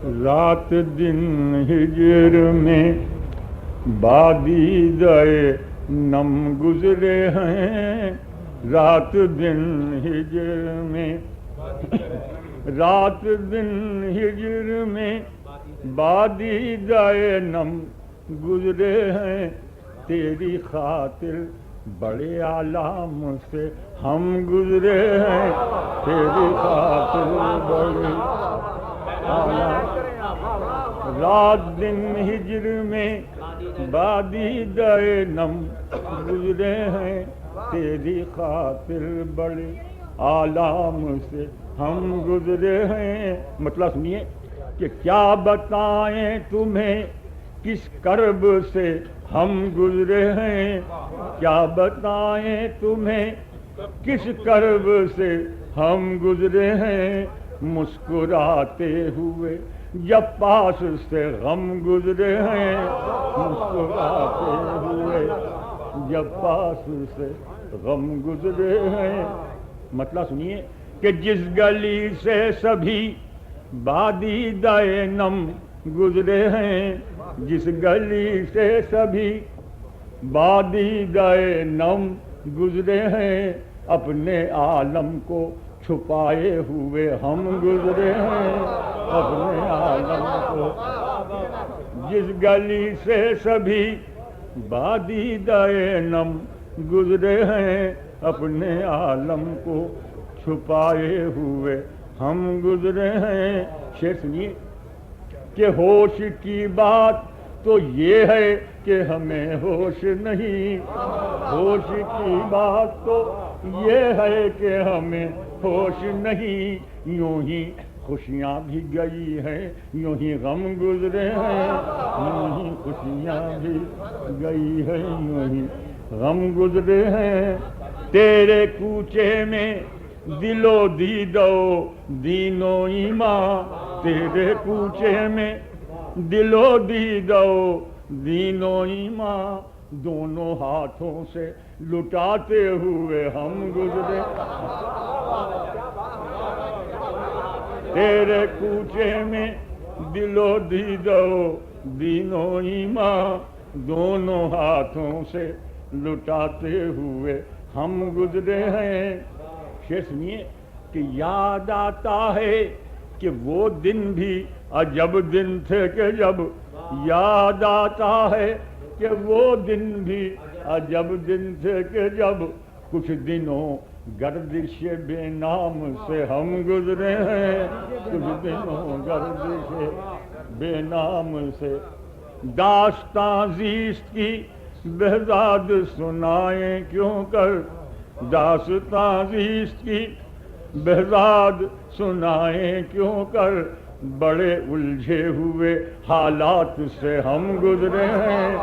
رات دن ہجر میں بادیدۂ نم گزرے ہیں، رات دن ہجر میں، رات دن ہجر میں بادیدۂ نم گزرے ہیں، تیری خاطر بڑے عالم سے ہم گزرے ہیں، تیری خاطر بڑے عالم۔ رات دن ہجر میں بادیدۂ نم گزرے ہیں، تیری خاطر بڑے عالم سے ہم گزرے ہیں۔ مطلب سنیے کہ کیا بتائیں تمہیں کس کرب سے ہم گزرے ہیں، کیا بتائیں تمہیں کس کرب سے ہم گزرے ہیں، مسکراتے ہوئے جب پاس سے غم گزرے ہیں، مسکراتے ہوئے جب پاس سے غم گزرے ہیں۔ مطلب سنیے کہ جس گلی سے سبھی بادیدۂ نم گزرے ہیں، جس گلی سے سبھی بادیدۂ نم گزرے ہیں، اپنے عالم کو چھپائے ہوئے ہم گزرے ہیں، اپنے عالم کو۔ جس گلی سے سبھی بادیدۂ نم گزرے ہیں، اپنے عالم کو چھپائے ہوئے ہم گزرے ہیں۔ شعر سنیے کہ ہوش کی بات تو یہ ہے کہ ہمیں ہوش نہیں، ہوش کی بات تو یہ ہے کہ ہمیں ہوش نہیں، یوں ہی خوشیاں بھی گئی ہیں، یوں ہی غم گزرے ہیں، یوں ہی خوشیاں بھی گئی ہیں، یوں ہی غم گزرے ہیں۔ تیرے کوچے میں دل و دید و دین و ایمان، تیرے کوچے میں دل و دید و دین و ایمان، دونوں ہاتھوں سے لٹاتے ہوئے ہم گزرے۔ تیرے کوچے میں دل و دید و دین و ایمان، دونوں ہاتھوں سے لٹاتے ہوئے ہم گزرے ہیں۔ شعر سنیے کہ یاد آتا ہے کہ وہ دن بھی عجب دن تھے کہ جب، یاد آتا ہے کہ وہ دن بھی عجب دن تھے کہ جب، کچھ دنوں گردش بے نام سے ہم گزرے ہیں، کچھ دنوں گردش بے نام سے۔ داستاں زیست کی بہزاد سنائیں کیوں کر، داستاں زیست کی بہزاد سنائیں کیوں کر، بڑے الجھے ہوئے حالات سے ہم گزرے ہیں۔